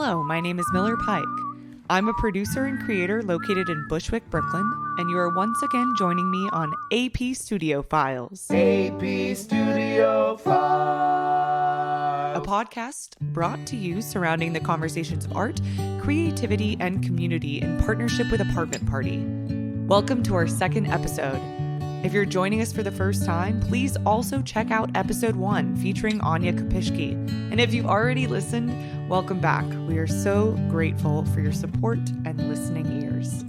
Hello, my name is Miller Pike. I'm a producer and creator located in Bushwick, Brooklyn, and you are once again joining me on AP Studio Files. AP Studio Files. A podcast brought to you surrounding the conversations of art, creativity, and community in partnership with Apartment Party. Welcome to our second episode. If you're joining us for the first time, please also check out episode 1 featuring Anya Kopishki. And if you've already listened, welcome back. We are so grateful for your support and listening ears.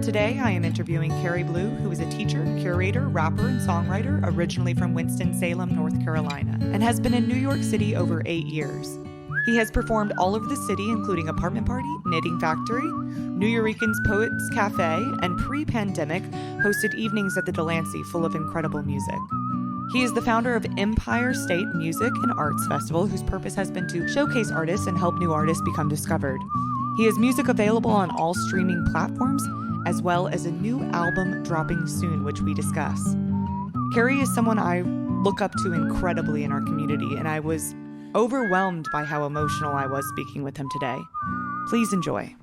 Today, I am interviewing Kerry Blu, who is a teacher, curator, rapper, and songwriter originally from Winston-Salem, North Carolina, and has been in New York City over 8 years. He has performed all over the city, including Apartment Party, Knitting Factory, New Eurekans Poets Cafe, and pre-pandemic hosted evenings at the Delancey full of incredible music. He is the founder of Empire State Music and Arts Festival, whose purpose has been to showcase artists and help new artists become discovered. He has music available on all streaming platforms, as well as a new album dropping soon, which we discuss. Kerry is someone I look up to incredibly in our community, and I was overwhelmed by how emotional I was speaking with him today. Please enjoy.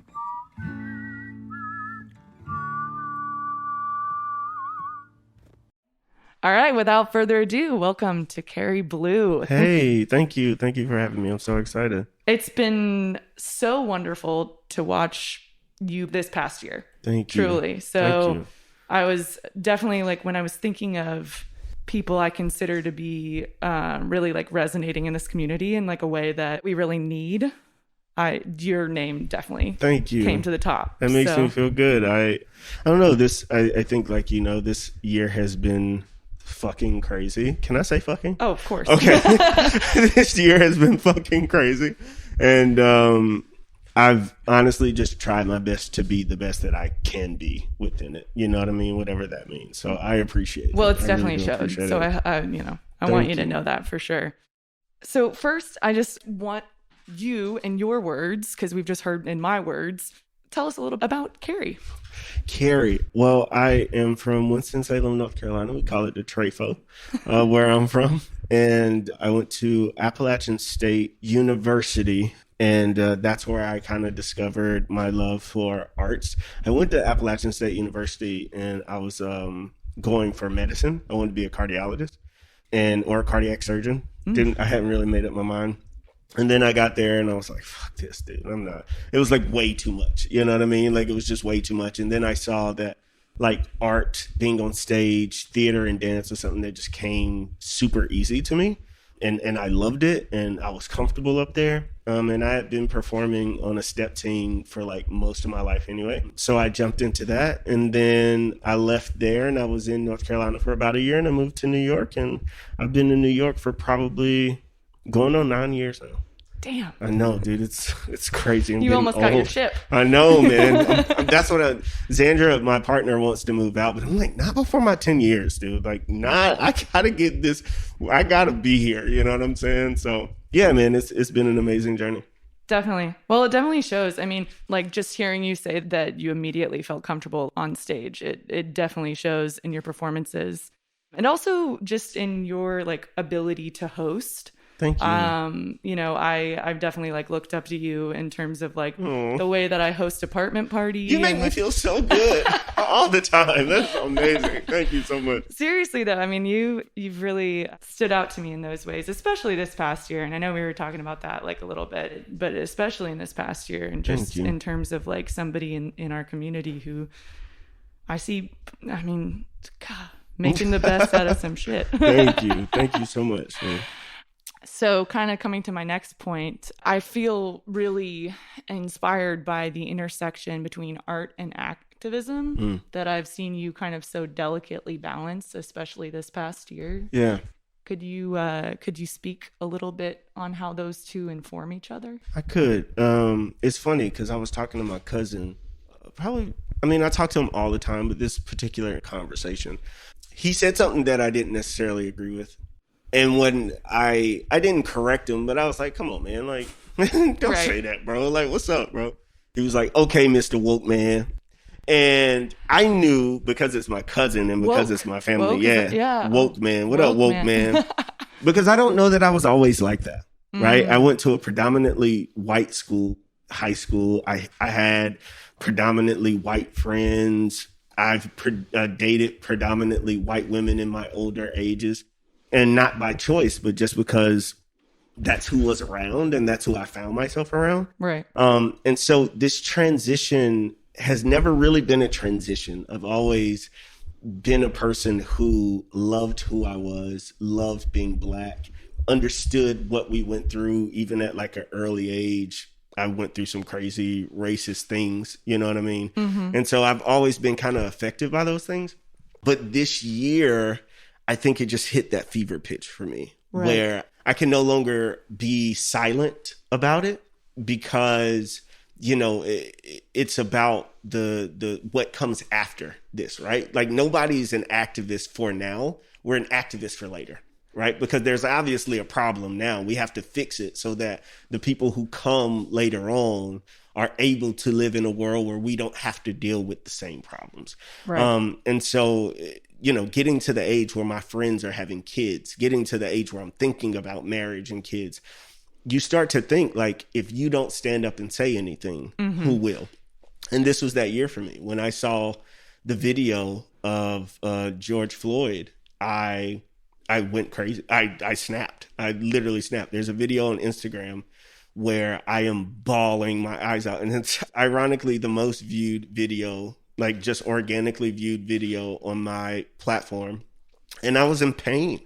All right, without further ado, welcome to Kerry Blu. Hey, thank you. Thank you for having me. I'm so excited. It's been so wonderful to watch you this past year. Thank you. Truly. So Thank you. I was definitely when I was thinking of people I consider to be really resonating in this community in a way that we really need, your name definitely Thank you. came to the top. That makes me feel good. I don't know, I think this year has been fucking crazy. Can I say fucking? Oh, of course. Okay. This year has been fucking crazy. And I've honestly just tried my best to be the best that I can be within it. You know what I mean? Whatever that means. So I appreciate it. Well, it's I definitely really showed. appreciate So it. I want you to know that for sure. So first, I just want you and your words, because we've just heard in my words, tell us a little about Kerry. Kerry. Well, I am from Winston-Salem, North Carolina. We call it the Trafo, where I'm from. And I went to Appalachian State University, and that's where I kind of discovered my love for arts. I went to Appalachian State University, and I was going for medicine. I wanted to be a cardiologist or a cardiac surgeon. I hadn't really made up my mind. And then I got there and I was like, fuck this, dude. I'm not. It was way too much. You know what I mean? It was just way too much. And then I saw that art, being on stage, theater and dance was something that just came super easy to me. And I loved it, and I was comfortable up there. And I had been performing on a step team for most of my life anyway. So I jumped into that, and then I left there, and I was in North Carolina for about a year, and I moved to New York, and I've been in New York for probably going on 9 years now. Damn. I know, dude. It's crazy. You almost got your ship. I know, man. That's what Xandra, my partner, wants to move out. But I'm not before my 10 years, dude. I got to get this. I got to be here. You know what I'm saying? So, yeah, man, it's been an amazing journey. Definitely. Well, it definitely shows. I mean, just hearing you say that you immediately felt comfortable on stage, it definitely shows in your performances. And also just in your, ability to host. Thank you. I've definitely looked up to you in terms of the way that I host Apartment Party. You make me feel so good all the time. That's amazing. Thank you so much. Seriously though, I mean, you've really stood out to me in those ways, especially this past year. And I know we were talking about that a little bit, but especially in this past year, and just in terms of somebody in our community who I see, God, making the best out of some shit. Thank you. Thank you so much, man. So kind of coming to my next point, I feel really inspired by the intersection between art and activism that I've seen you kind of so delicately balance, especially this past year. Yeah. Could you speak a little bit on how those two inform each other? I could. It's funny because I was talking to my cousin. I talk to him all the time, but this particular conversation, he said something that I didn't necessarily agree with. And when I didn't correct him, but I was like, come on, man. Don't say that, bro. What's up, bro? He was like, okay, Mr. Woke Man. And I knew, because it's my cousin and because it's my family. Woke man. What up, woke man? Because I don't know that I was always like that. right? I went to a predominantly white school, high school. I had predominantly white friends. I've dated predominantly white women in my older ages, and not by choice, but just because that's who was around and that's who I found myself around. Right. And so this transition has never really been a transition. I've always been a person who loved who I was, loved being Black, understood what we went through, even at like an early age. I went through some crazy racist things, you know what I mean? And so I've always been kind of affected by those things. But this year, I think it just hit that fever pitch for me, where I can no longer be silent about it, because, you know, it's about the what comes after this, right? Like, nobody's an activist for now. We're an activist for later, right? Because there's obviously a problem now. We have to fix it so that the people who come later on are able to live in a world where we don't have to deal with the same problems. Right. And so, you know, getting to the age where my friends are having kids, getting to the age where I'm thinking about marriage and kids, you start to think, like, if you don't stand up and say anything, who will? And this was that year for me. When I saw the video of George Floyd, I went crazy. I snapped. I literally snapped. There's a video on Instagram where I am bawling my eyes out. And it's ironically the most viewed video, like just organically viewed video on my platform. And I was in pain.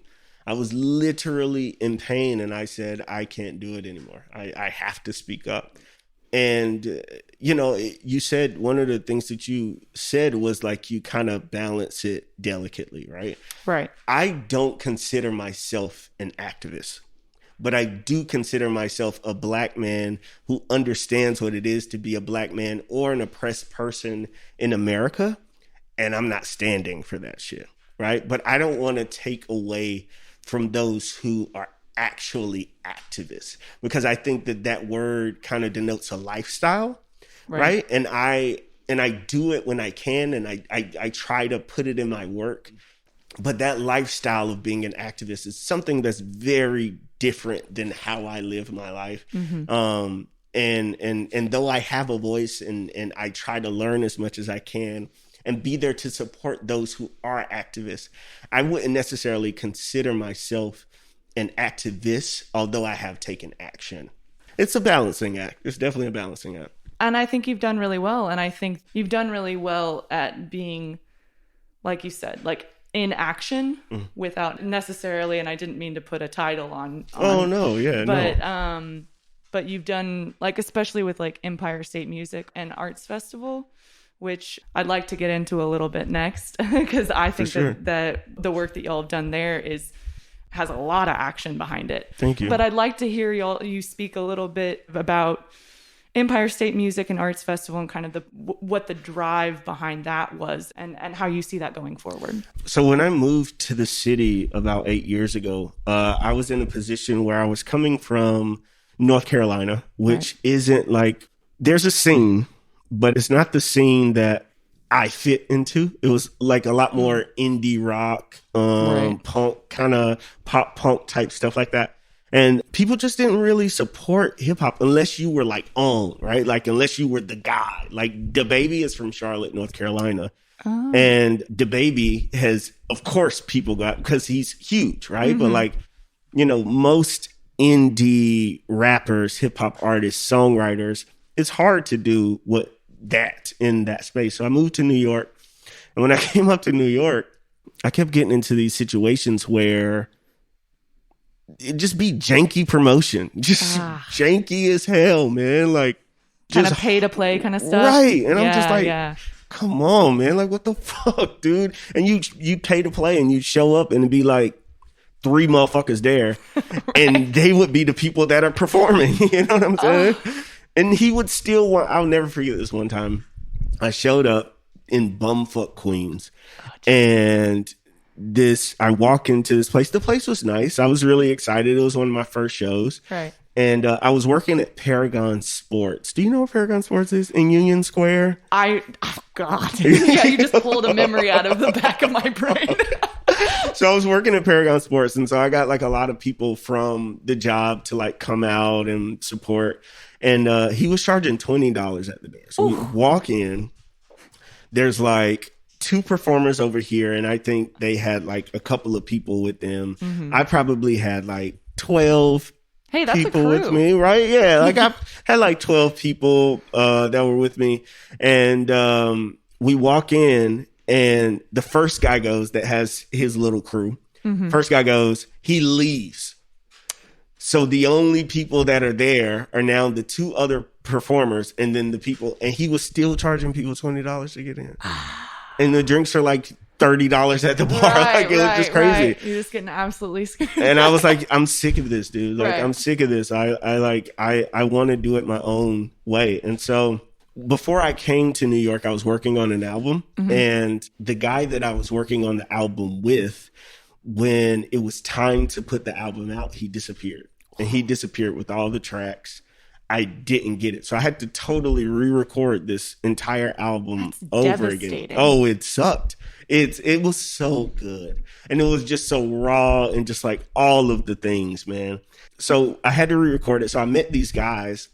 I was literally in pain. And I said, I can't do it anymore. I have to speak up. And, you know, you said one of the things that you said was like, you kind of balance it delicately, right? Right. I don't consider myself an activist, but I do consider myself a Black man who understands what it is to be a Black man or an oppressed person in America. And I'm not standing for that shit, right? But I don't want to take away from those who are actually activists, because I think that word kind of denotes a lifestyle, right? And I do it when I can, and I try to put it in my work. But that lifestyle of being an activist is something that's very different than how I live my life. And though I have a voice and I try to learn as much as I can and be there to support those who are activists, I wouldn't necessarily consider myself an activist, although I have taken action. It's a balancing act. It's definitely a balancing act. And I think you've done really well. And I think you've done really well at being, like you said, like in action without necessarily, and I didn't mean to put a title on oh, no. Yeah, but, no. But you've done, like, especially with like Empire State Music and Arts Festival, which I'd like to get into a little bit next, because I think that the work that y'all have done there has a lot of action behind it. Thank you. But I'd like to hear you speak a little bit about Empire State Music and Arts Festival and kind of what the drive behind that was and how you see that going forward. So when I moved to the city about 8 years ago, I was in a position where I was coming from North Carolina, which isn't like, there's a scene, but it's not the scene that I fit into. It was like a lot more indie rock, punk, kind of pop punk type stuff like that. And people just didn't really support hip hop unless you were like on, right? Like unless you were the guy. Like DaBaby is from Charlotte, North Carolina. Oh. And DaBaby has, of course, people got, because he's huge, right? But like, you know, most indie rappers, hip hop artists, songwriters, it's hard to do that in that space. So I moved to New York. And when I came up to New York, I kept getting into these situations where it just be janky promotion, just janky as hell, man. Like kind of pay to play kind of stuff. Right. And I'm just like, come on, man. Like, what the fuck, dude? And you pay to play and you show up and it'd be like 3 motherfuckers there and they would be the people that are performing. You know what I'm saying? And he would still want, I'll never forget this one time. I showed up in bumfuck Queens and I walk into this place. The place was nice. I was really excited. It was one of my first shows. Right. And I was working at Paragon Sports. Do you know what Paragon Sports is? In Union Square? Oh, God. Yeah, you just pulled a memory out of the back of my brain. So I was working at Paragon Sports. And so I got like a lot of people from the job to like come out and support. And he was charging $20 at the door. So we walk in. There's like 2 performers over here. And I think they had like a couple of people with them. Mm-hmm. I probably had like 12 Hey, that's people a crew. with me, right? Yeah, like I had like 12 people that were with me, and we walk in, and the first guy goes that has his little crew. Mm-hmm. First guy goes, he leaves. So the only people that are there are now the 2 other performers, and then the people, and he was still charging people $20 to get in, and the drinks are like $30 at the bar. Like it was just crazy. Right. You're just getting absolutely screwed. And I was like, I'm sick of this, dude. Like, right. I'm sick of this. I want to do it my own way. And so before I came to New York, I was working on an album. Mm-hmm. And the guy that I was working on the album with, when it was time to put the album out, he disappeared. And he disappeared with all the tracks. I didn't get it. So I had to totally re-record this entire album over again. Oh, it sucked. It was so good. And it was just so raw and just like all of the things, man. So I had to re-record it. So I met these guys,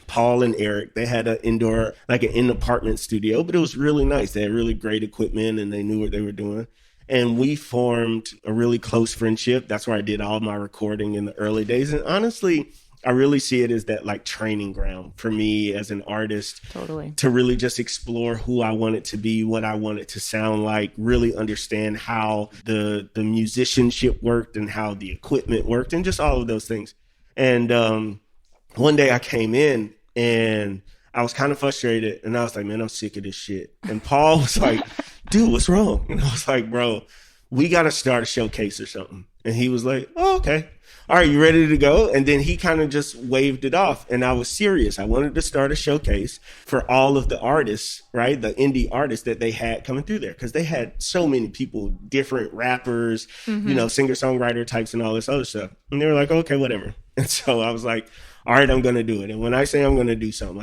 Paul and Eric. They had an indoor, like an in-apartment studio, but it was really nice. They had really great equipment and they knew what they were doing. And we formed a really close friendship. That's where I did all my recording in the early days. And honestly, I really see it as that like training ground for me as an artist. Totally. To really just explore who I want it to be, what I want it to sound like, really understand how the musicianship worked and how the equipment worked and just all of those things. And one day I came in and I was kind of frustrated and I was like, man, I'm sick of this shit. And Paul was like, dude, what's wrong? And I was like, bro, we got to start a showcase or something. And he was like, oh, okay. All right, you ready to go? And then he kind of just waved it off. And I was serious. I wanted to start a showcase for all of the artists, right? The indie artists that they had coming through there. Because they had so many people, different rappers, you know, singer-songwriter types and all this other stuff. And they were like, okay, whatever. And so I was like, all right, I'm going to do it. And when I say I'm going to do something,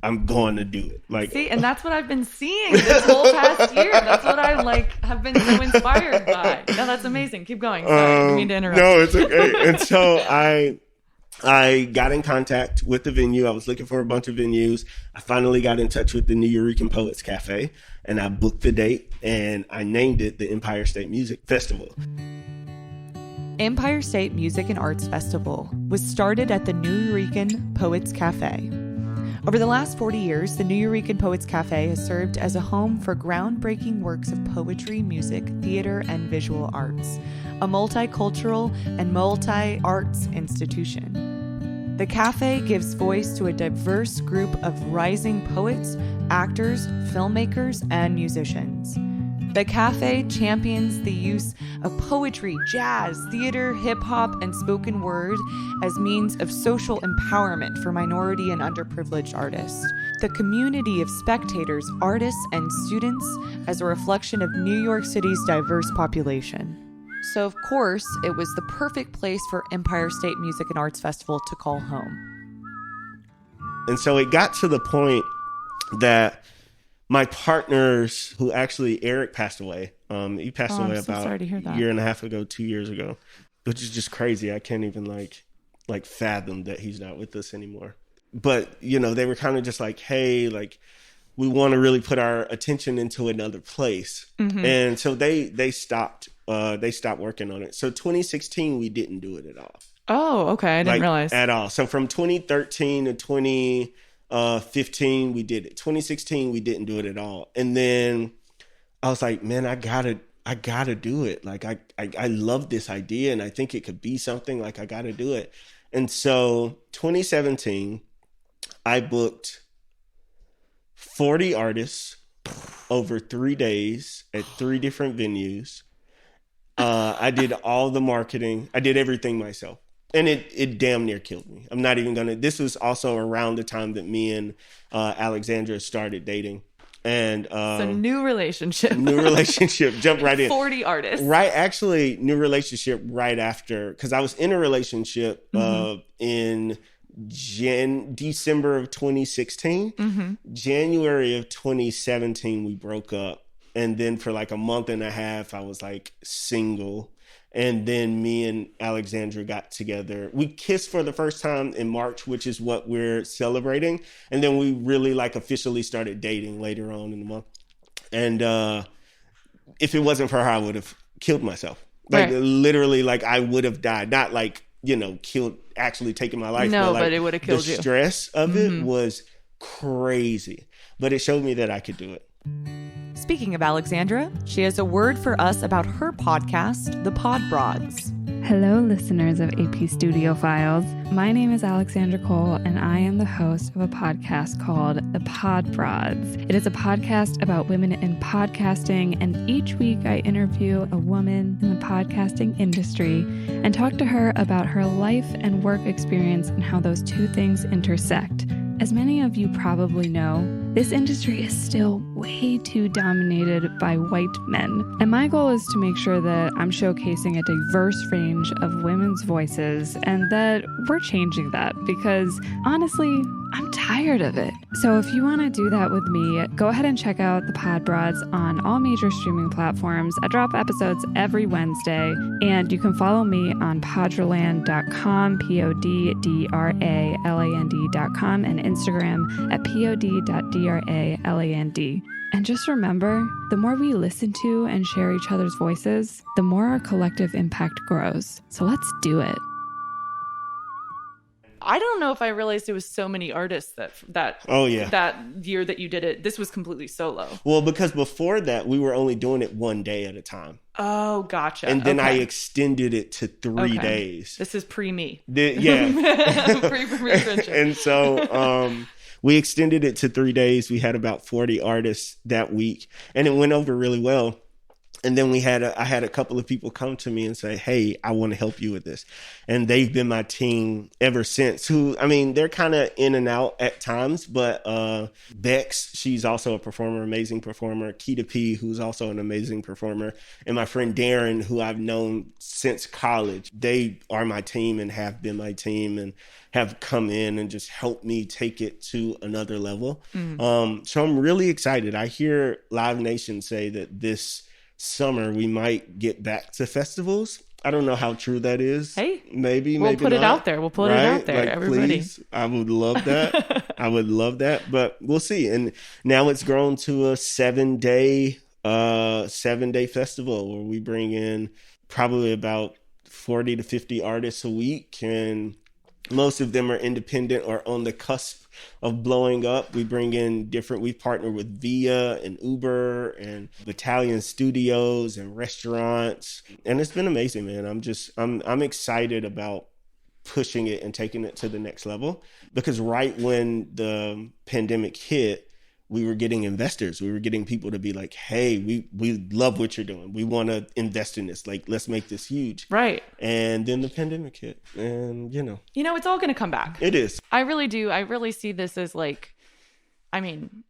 I'm going to do it. Like, see, and that's what I've been seeing this whole past year. That's what I have been so inspired by. No, that's amazing. Keep going. Sorry, I didn't mean to interrupt. No, it's okay. And so I got in contact with the venue. I was looking for a bunch of venues. I finally got in touch with the New Eurekan Poets Cafe, and I booked the date, and I named it the Empire State Music Festival. Empire State Music and Arts Festival was started at the New Eurekan Poets Cafe. Over the last 40 years, the New Eurekan Poets Cafe has served as a home for groundbreaking works of poetry, music, theater, and visual arts, a multicultural and multi-arts institution. The cafe gives voice to a diverse group of rising poets, actors, filmmakers, and musicians. The cafe champions the use of poetry, jazz, theater, hip-hop, and spoken word as means of social empowerment for minority and underprivileged artists. The community of spectators, artists, and students as a reflection of New York City's diverse population. So, of course, it was the perfect place for Empire State Music and Arts Festival to call home. And so it got to the point that my partners, who actually Eric passed away. He passed away about a year and a half ago, 2 years ago, which is just crazy. I can't even like fathom that he's not with us anymore. But, you know, they were kind of just like, hey, like, we want to really put our attention into another place. Mm-hmm. And so they stopped working on it. So 2016, we didn't do it at all. Oh, okay. I didn't realize. At all. So from 2013 to 2015, we did it. 2016, we didn't do it at all. And then I was like, man, I gotta do it. Like, I love this idea and I think it could be something. Like, I gotta do it. And so 2017, I booked 40 artists over 3 days at 3 different venues. I did all the marketing. I did everything myself. And it damn near killed me. I'm not even this was also around the time that me and Alexandra started dating. And so new relationship. Jump right in. 40 artists. Right. Actually, new relationship right after, because I was in a relationship in December of 2016. January of 2017, we broke up. And then for like a month and a half, I was like single. And then me and Alexandra got together. We kissed for the first time in March, which is what we're celebrating. And then we really like officially started dating later on in the month. And if it wasn't for her, I would have killed myself. Like literally, like I would have died. Not like, killed, actually taking my life. No, but it would have killed you. The stress of it was crazy. But it showed me that I could do it. Speaking of Alexandra, she has a word for us about her podcast, The Pod Broads. Hello, listeners of AP Studio Files. My name is Alexandra Cole, and I am the host of a podcast called The Pod Broads. It is a podcast about women in podcasting, and each week I interview a woman in the podcasting industry and talk to her about her life and work experience and how those two things intersect. As many of you probably know, this industry is still way too dominated by white men. And my goal is to make sure that I'm showcasing a diverse range of women's voices and that we're changing that because honestly, I'm tired of it. So if you want to do that with me, go ahead and check out the Pod Broads on all major streaming platforms. I drop episodes every Wednesday, and you can follow me on podraland.com, poddraland.com, and Instagram at pod.draland. And just remember, the more we listen to and share each other's voices, the more our collective impact grows. So let's do it. I don't know if I realized it was so many artists that year that you did it. This was completely solo. Well, because before that, we were only doing it one day at a time. Oh, gotcha. And then I extended it to 3 days. This is pre-me. Pre-friendship. And so we extended it to 3 days. We had about 40 artists that week, and it went over really well. And then I had a couple of people come to me and say, hey, I want to help you with this. And they've been my team ever since, they're kind of in and out at times, but Bex, she's also a performer, amazing performer. Keita P, who's also an amazing performer. And my friend Darren, who I've known since college. They are my team and have been my team and have come in and just helped me take it to another level. So I'm really excited. I hear Live Nation say that this summer we might get back to festivals. I don't know how true that is. Hey, maybe we'll put not. it out there. We'll put it out there, everybody. Please, I would love that. I would love that, but we'll see. And now it's grown to a 7-day festival where we bring in probably about 40 to 50 artists a week, and most of them are independent or on the cusp of blowing up. We bring in we partner with Via and Uber and Battalion Studios and restaurants. And it's been amazing, man. I'm excited about pushing it and taking it to the next level, because right when the pandemic hit, we were getting investors. We were getting people to be like, hey, we love what you're doing. We want to invest in this. Like, let's make this huge. Right. And then the pandemic hit, and it's all going to come back. It is. I really do. I really see this as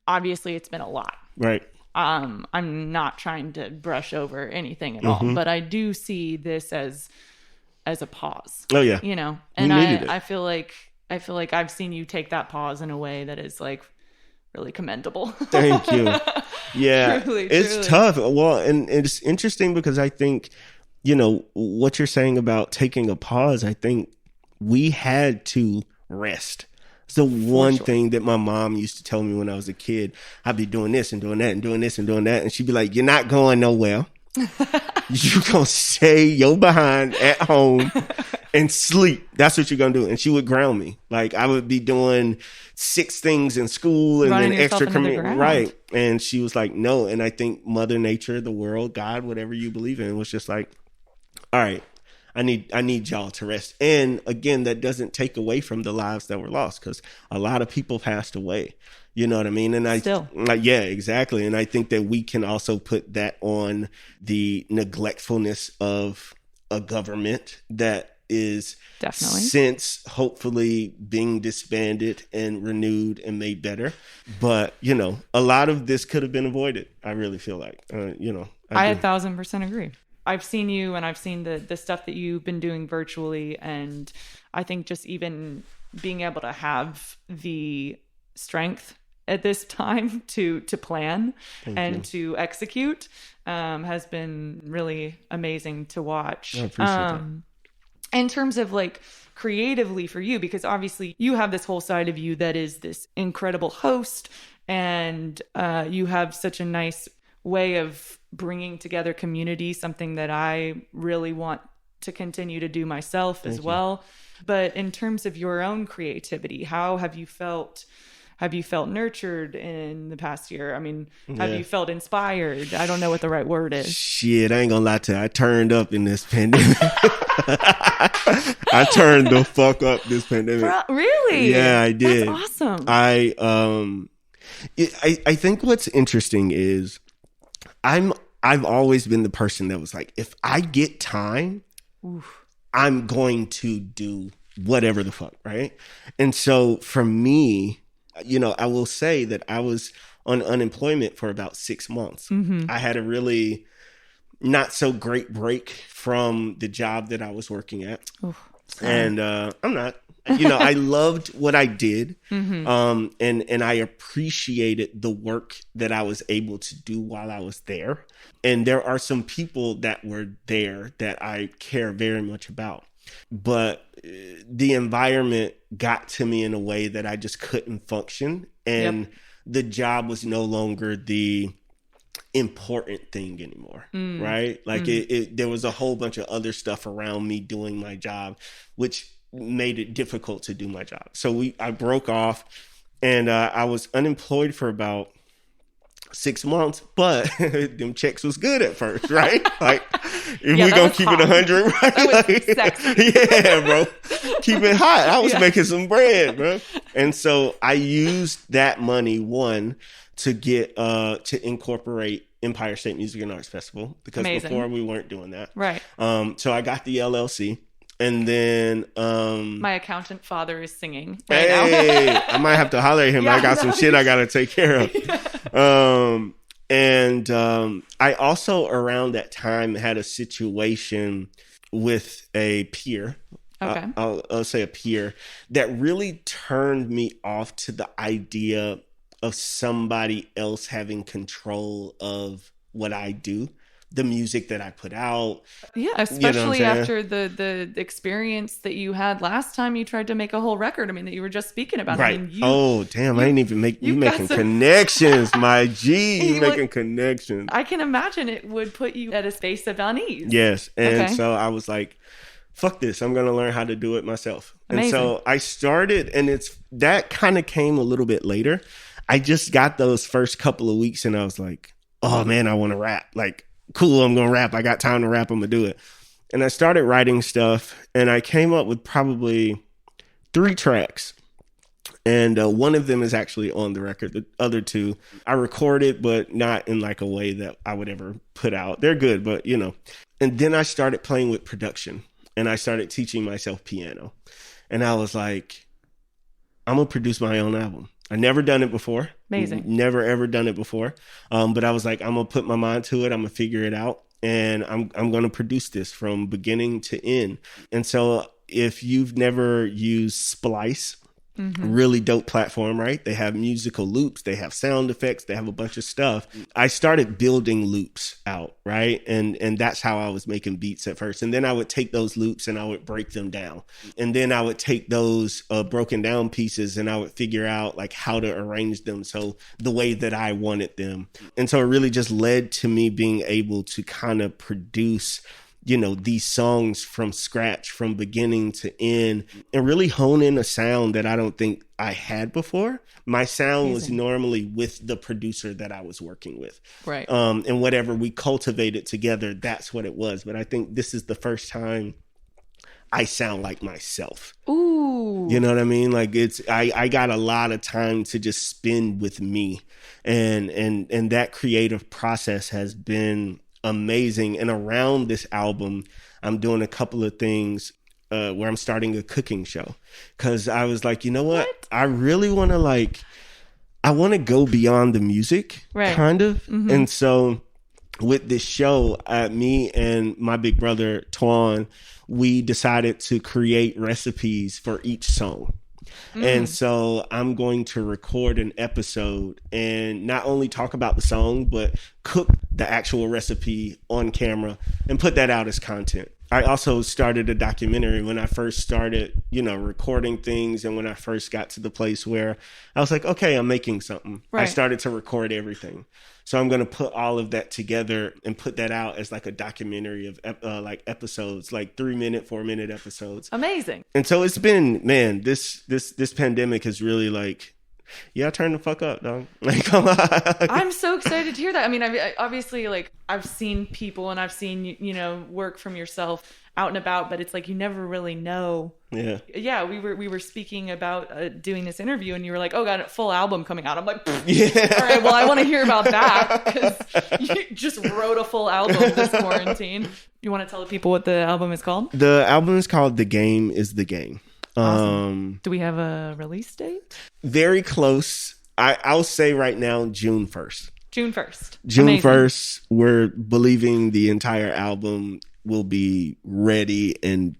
obviously it's been a lot. Right. I'm not trying to brush over anything at all, but I do see this as a pause. Oh yeah. And I feel like I've seen you take that pause in a way that is like really commendable. Thank you. Yeah. Truly. It's tough. Well, and it's interesting because I think, what you're saying about taking a pause, I think we had to rest. It's the one thing that my mom used to tell me when I was a kid. I'd be doing this and doing that and doing this and doing that. And she'd be like, you're not going nowhere. You're going to stay your behind at home and sleep. That's what you're going to do. And she would ground me. Like, I would be doing 6 things in school and running then extra right. And she was like, no. And I think Mother Nature, the world, God, whatever you believe in, was just like, all right, I need y'all to rest. And again, that doesn't take away from the lives that were lost, because a lot of people passed away. You know what I mean? And yeah, exactly. And I think that we can also put that on the neglectfulness of a government that is Definitely. since hopefully being disbanded and renewed and made better. But, you know, a lot of this could have been avoided. I really feel like, you know. I 1,000% agree. I've seen you and I've seen the stuff that you've been doing virtually. And I think just even being able to have the strength at this time to plan and to execute has been really amazing to watch. I appreciate that. In terms of like creatively for you, because obviously you have this whole side of you that is this incredible host, and you have such a nice way of bringing together community, something that I really want to continue to do myself as well. But in terms of your own creativity, how have you felt? Have you felt nurtured in the past year? I mean, have you felt inspired? I don't know what the right word is. Shit, I ain't gonna lie to you. I turned up in this pandemic. I turned the fuck up this pandemic. Really? Yeah, I did. That's awesome. I think what's interesting is I've always been the person that was like, if I get time, I'm going to do whatever the fuck, right? And so for me, you know, I will say that I was on unemployment for about 6 months. I had a really not so great break from the job that I was working at. And I'm not, you know, I loved what I did. And I appreciated the work that I was able to do while I was there. And there are some people that were there that I care very much about. But the environment got to me in a way that I just couldn't function. And the job was no longer the important thing anymore, right? Like there was a whole bunch of other stuff around me doing my job, which made it difficult to do my job. So I broke off, and I was unemployed for about 6 months, but them checks was good at first, right? Like, if we gonna keep it 100, right? That was sexy. Yeah, bro. Keep it hot. I was making some bread, bro. And so I used that money, to get to incorporate Empire State Music and Arts Festival, because before we weren't doing that. Right. So I got the LLC. And then my accountant father is singing right now. I might have to holler at him. I got some shit I gotta take care of. I also around that time had a situation with a peer. Okay. I'll say a peer that really turned me off to the idea of somebody else having control of what I do, the music that I put out. Yeah, especially after the experience that you had last time you tried to make a whole record. I mean, that you were just speaking about. Right. I mean, I didn't even make you making connections, my G. You making connections. I can imagine it would put you at a space of unease. Yes. And so I was like, fuck this. I'm going to learn how to do it myself. Amazing. And so I started, and that kind of came a little bit later. I just got those first couple of weeks and I was like, oh man, I want to rap. Like, cool, I'm going to rap. I got time to rap. I'm going to do it. And I started writing stuff, and I came up with probably 3 tracks. And one of them is actually on the record. The other 2 I recorded, but not in like a way that I would ever put out. They're good, but you know. And then I started playing with production, and I started teaching myself piano. And I was like, I'm going to produce my own album. I never done it before. Amazing. Never, ever done it before. But I was like, I'm going to put my mind to it. I'm going to figure it out. And I'm going to produce this from beginning to end. And so if you've never used Splice, really dope platform, right? They have musical loops. They have sound effects. They have a bunch of stuff. I started building loops out, right? And that's how I was making beats at first. And then I would take those loops and I would break them down. And then I would take those broken down pieces and I would figure out like how to arrange them so the way that I wanted them. And so it really just led to me being able to kind of produce, you know, these songs from scratch, from beginning to end, and really hone in a sound that I don't think I had before. My sound was normally with the producer that I was working with. Right. And whatever we cultivated together, that's what it was. But I think this is the first time I sound like myself. Ooh. You know what I mean? Like I got a lot of time to just spend with me. And that creative process has been amazing. And around this album, I'm doing a couple of things. where I'm starting a cooking show, because I was like, you know what? I really want to I want to go beyond the music, kind of. Mm-hmm. And so with this show, me and my big brother, Twan, we decided to create recipes for each song. And so I'm going to record an episode and not only talk about the song, but cook the actual recipe on camera and put that out as content. I also started a documentary when I first started, recording things. And when I first got to the place where I was like, okay, I'm making something. Right. I started to record everything. So I'm going to put all of that together and put that out as like a documentary of episodes, like 3-minute, 4-minute episodes. Amazing. And so it's been, man, this pandemic has really turn the fuck up, dog. I'm so excited to hear that. I mean, obviously, I've seen people and I've seen, work from yourself out and about, but it's like you never really know. Yeah. Yeah, we were speaking about doing this interview, and you were like, "Oh, got a full album coming out." I'm like, yeah. All right, well, I want to hear about that, because you just wrote a full album this quarantine. You want to tell the people what the album is called? The album is called "The Game Is the Game." Awesome. Do we have a release date? Very close. I'll say right now, June 1st. June 1st. June Amazing. 1st. We're believing the entire album will be ready and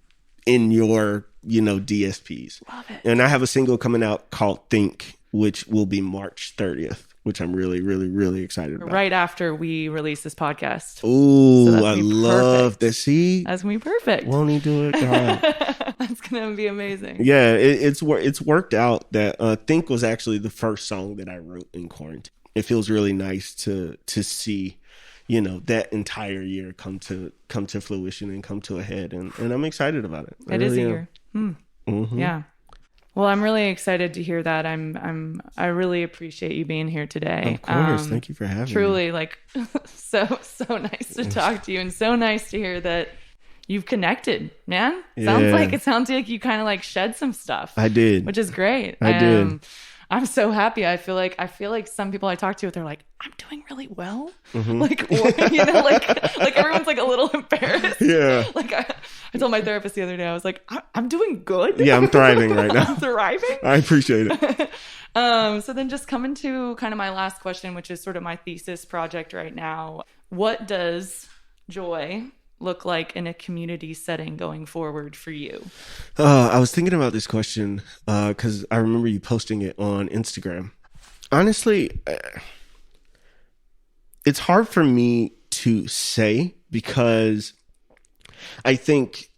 in your, DSPs. Love it. And I have a single coming out called Think, which will be March 30th, which I'm really, really, really excited about. Right after we release this podcast. Ooh, so I love that. See? That's me perfect. Won't he do it? That's going to be amazing. Yeah, it's worked out that Think was actually the first song that I wrote in quarantine. It feels really nice to see, that entire year come to fruition and come to a head. And I'm excited about it. It is a year. Mm-hmm. Yeah. Well, I'm really excited to hear that. I really appreciate you being here today. Of course. Thank you for having me. Truly, so nice to talk to you, and so nice to hear that you've connected, man. It sounds like you kind of shed some stuff. I did. Which is great. I did. I'm so happy. I feel like some people I talk to, they're like, I'm doing really well. Mm-hmm. Everyone's a little embarrassed. Yeah. I told my therapist the other day, I was like, I'm doing good. Yeah, I'm thriving right now. I'm thriving. I appreciate it. So then just coming to kind of my last question, which is sort of my thesis project right now. What does joy look like in a community setting going forward for you? I was thinking about this question because I remember you posting it on Instagram. Honestly, it's hard for me to say, because I think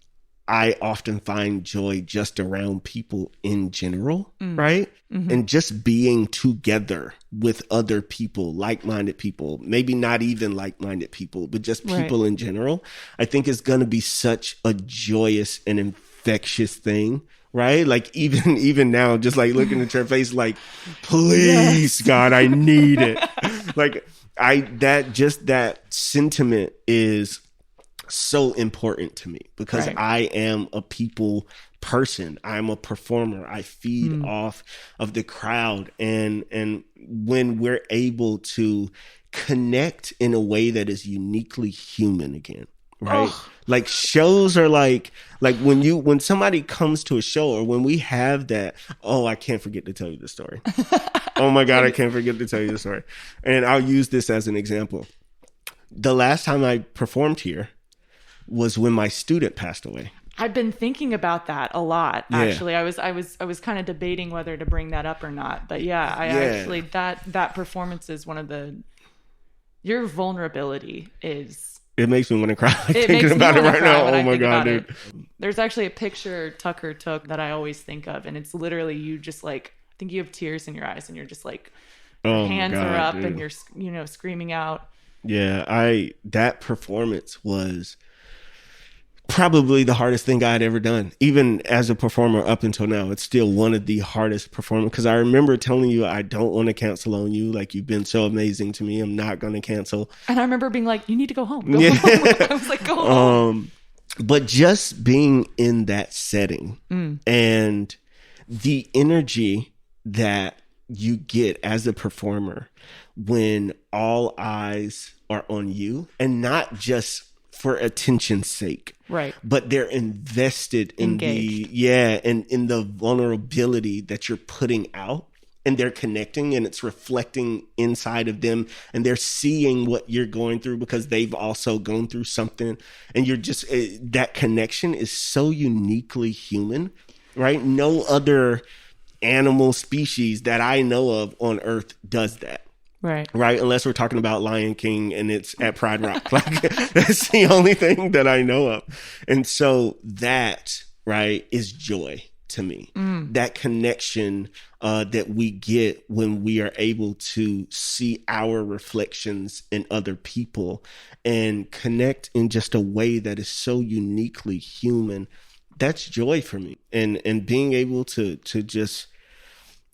I often find joy just around people in general, right? Mm-hmm. And just being together with other people, like-minded people, maybe not even like-minded people, but just people in general, I think is going to be such a joyous and infectious thing, right? Even now, just looking at your face, please, God, I need it. That sentiment is so important to me, because I am a people person. I'm a performer. I feed off of the crowd. And when we're able to connect in a way that is uniquely human again, right? Oh. Shows are when somebody comes to a show, or when we have that, I can't forget to tell you the story. Oh my God, I can't forget to tell you the story. And I'll use this as an example. The last time I performed here was when my student passed away. I've been thinking about that a lot, actually. Yeah. I was kind of debating whether to bring that up or not. But actually, that performance is one of your vulnerability is... It makes me want to cry thinking about it right now. Oh my God, dude. There's actually a picture Tucker took that I always think of, and it's literally you just I think you have tears in your eyes, and you're just hands are up, dude. And you're screaming out. Yeah, that performance was probably the hardest thing I had ever done. Even as a performer up until now, it's still one of the hardest performances, because I remember telling you, I don't want to cancel on you. You've been so amazing to me. I'm not going to cancel. And I remember being like, you need to go home. Go home. I was like, go home. But just being in that setting and the energy that you get as a performer when all eyes are on you, and not just for attention's sake. Right. But they're invested in Engaged. in the vulnerability that you're putting out, and they're connecting, and it's reflecting inside of them, and they're seeing what you're going through because they've also gone through something. And you're just, that connection is so uniquely human, right? No other animal species that I know of on Earth does that. Right. Right. Unless we're talking about Lion King and it's at Pride Rock. Like, that's the only thing that I know of. And so that, right, is joy to me. That connection that we get when we are able to see our reflections in other people and connect in just a way that is so uniquely human. That's joy for me. And being able to just,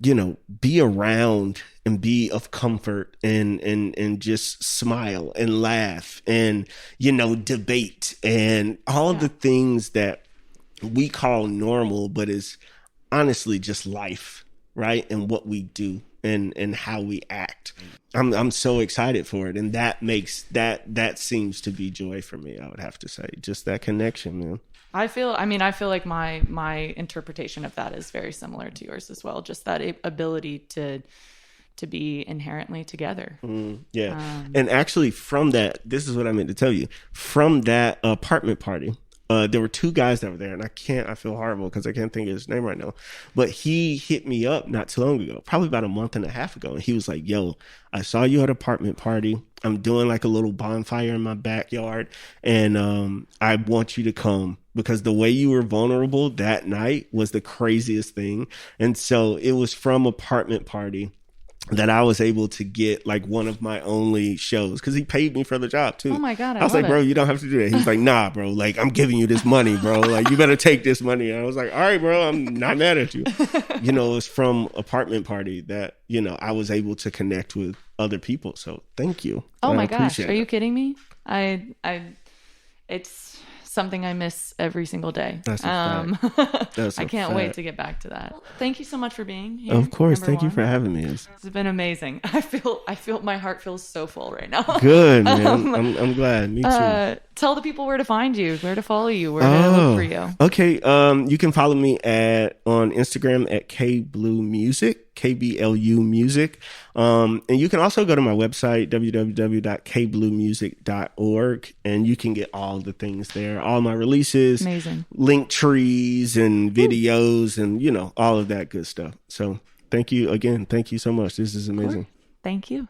you know, be around and be of comfort and just smile and laugh and, you know, debate and all the things that we call normal, but is honestly just life, right? And what we do and how we act. I'm so excited for it. And that makes that seems to be joy for me, I would have to say. Just that connection, man. I feel like my interpretation of that is very similar to yours as well. Just that ability to be inherently together. And actually from that, this is what I meant to tell you. From that apartment party, there were two guys that were there, and I feel horrible because I can't think of his name right now, but he hit me up not too long ago, probably about a month and a half ago. And he was like, yo, I saw you at an apartment party. I'm doing like a little bonfire in my backyard, and I want you to come because the way you were vulnerable that night was the craziest thing. And so it was from apartment party that I was able to get like one of my only shows because he paid me for the job too. Oh my God. I was like, bro, you don't have to do that. He was like, nah, bro, like I'm giving you this money, bro. Like you better take this money. And I was like, all right, bro, I'm not mad at you. You know, it's from apartment party that, you know, I was able to connect with other people. So thank you. Oh my gosh. Are you kidding me? It's something I miss every single day. That's a fact. That's I can't fact. wait to get back to that. Well, thank you so much for being here. Of course. Thank you one. for having me. It's been amazing. I feel my heart feels so full right now. Good, man. I'm glad. Me too. Tell the people where to find you, where to follow you, where to look for you. Okay. You can follow me on Instagram at Kblu Music, KBLU Music. And you can also go to my website, www.kbluemusic.org, and you can get all the things there, all my releases, amazing link trees and videos and, you know, all of that good stuff. So thank you again. Thank you so much. This is amazing. Thank you.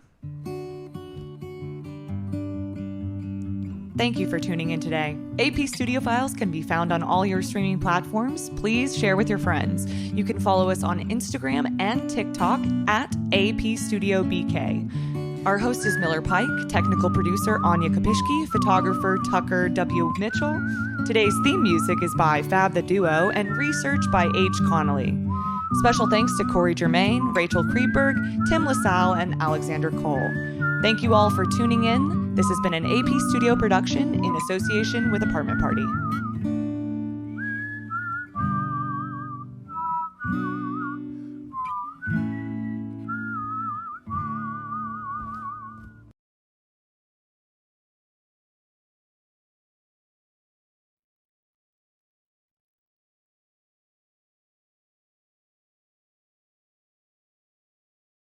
Thank you for tuning in today. AP Studio Files can be found on all your streaming platforms. Please share with your friends. You can follow us on Instagram and TikTok at AP Studio BK. Our host is Miller Pike, technical producer Anya Kapishki, photographer Tucker W. Mitchell. Today's theme music is by Fab the Duo and research by H. Connolly. Special thanks to Corey Germain, Rachel Kriegberg, Tim LaSalle, and Alexander Cole. Thank you all for tuning in. This has been an AP Studio production in association with Apartment Party.